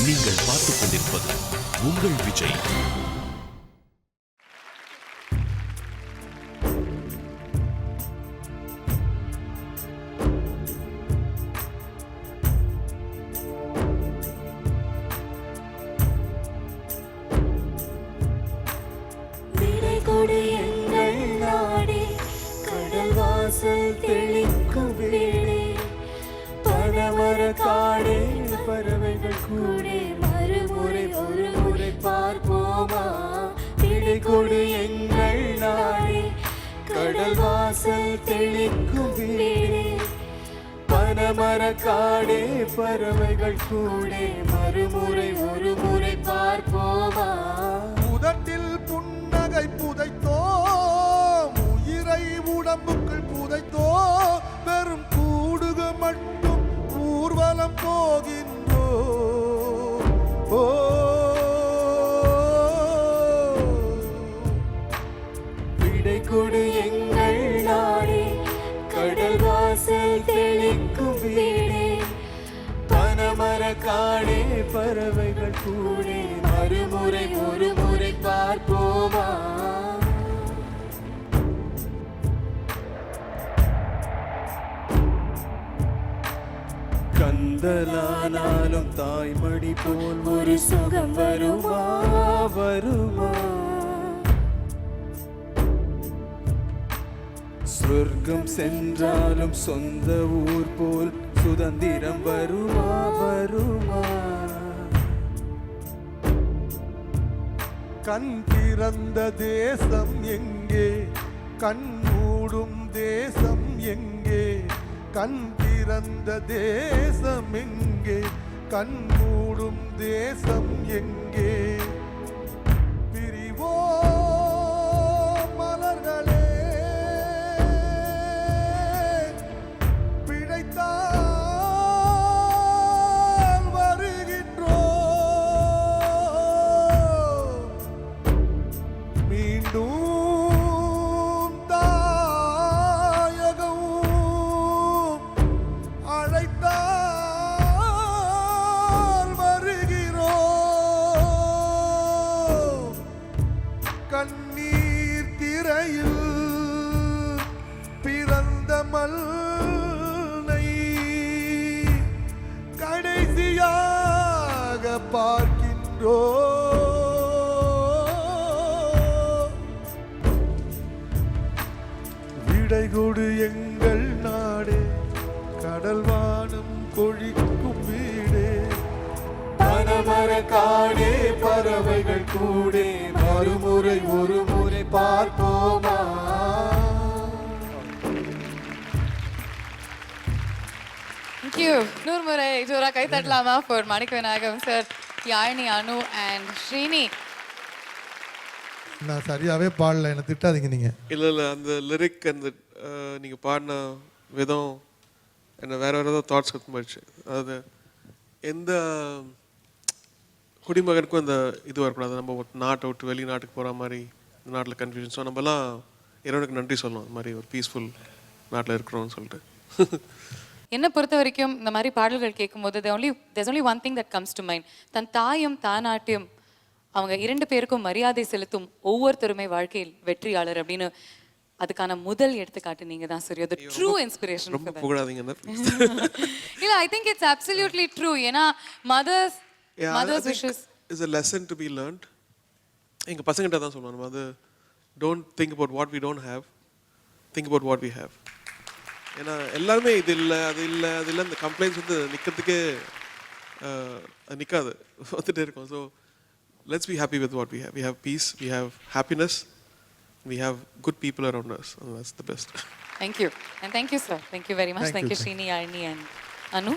நீங்கள் பார்த்துக் கொண்டிருப்பது உங்கள் விஜய். காடே பறவைகள் கூடே மறுமுறை ஒரு முறை பார்ப்போமா? விடை கொடு எங்கள் நாடே, கடல் வாசல் தெளிக்கும் வீடே, பனமர காடே பறவைகள் கூடே மறுமுறை ஒரு முறை பார்ப்போமா? உதட்டில் புன்னகை புதைத்தோ, உயிரை உடம்புக்குள் புதைத்தோ, வெறும் கூடுக மட்டும் ஊர்வலம் போகின்றோ. விடை கொடு எங்கள் நாடே, கடல் வாசல் தெளிக்கும் வீடே, பனமர காடே பறவைகள் கூடே மறுமுறை ஒரு முறை பார்ப்போமா? கந்தலானாலும் தாய்மடி போல் ஒரு சுகம் வருமா வருமா? சொர்க்கம் சென்றாலும் சொந்த ஊர் போல் சுதந்திரம் வருமா வருமா? கண் திறந்த தேசம் எங்கே, கண் மூடும் தேசம் எங்கே? கண் திறந்த தேசம் எங்கே, கண் மூடும் தேசம் எங்கே? பிரிவோ மலர்களே, பிழைத்தால் வருகின்றோ, மீண்டும் கண்ணீர் திரையில் பிறந்த மல்லை கடைசியாக பார்க்கின்றோ. விடை கொடு எங்கள் நாடே, கடல் வானம் கொழிக்கும் வீடே, பனமர காடே பறவைகள் கூடே மறுமுறை ஒரு முறை பார்ப்போமா? Thank you. நூறு முறை ஜோரா கை தட்டலாமா for Manikka Vinayagam sir, Yazhini, Anu and Srini. நான் சரியாவே பாடல, என்ன திட்டாதீங்க நீங்க. இல்லை அந்த லிரிக் அந்த நீங்கள் பாடின விதம் என்ன வேற ஏதோ தாட்ஸ் கொடுத்து போயிடுச்சு. அதாவது எந்த குடிமகனுக்கும் இந்த இது வரக்கூடாது, நம்ம நாட்டை விட்டு வெளிநாட்டுக்கு போகிற மாதிரி இந்த நாட்டில் கன்ஃபியூஷன். ஸோ நம்மலாம் இறைவனுக்கு நன்றி சொல்லணும், இந்த மாதிரி ஒரு பீஸ்ஃபுல் நாட்டில் இருக்கிறோம்னு சொல்லிட்டு. என்னை பொறுத்த வரைக்கும் இந்த மாதிரி பாடல்கள் கேட்கும்போது there's only one thing that comes to mind. தன் தாயும் தானாட்டியும் அவங்க இரண்டு பேருக்கும் மரியாதை செலுத்தும் ஒவ்வொருத்தருமே வாழ்க்கையில் வெற்றியாளர் அப்படின்னு அதுக்கான முதல் எடுத்துக்காட்டு நீங்க தான் சூர்யா. the true inspiration. ரொம்ப புகழாதீங்க. இல்ல, I think it's absolutely true. ஏன்னா mother's wishes is a lesson to be learned. எங்க பசங்கிட்ட தான் சொல்லுவாங்க, அது don't think about what we don't have, think about what we have. ஏன்னா எல்லாருமே இது இல்லை அது இல்லை அது இல்லை, இந்த கம்ப்ளைண்ட்ஸ் வந்து நிற்கிறதுக்கே நிற்காது, வந்துட்டே இருக்கும். So let's be happy with what we have. We have peace, we have happiness, we have good people around us, and that's the best. Thank you. And thank you, sir. Thank you very much. Thank you, Srini, Yarni, and Anu.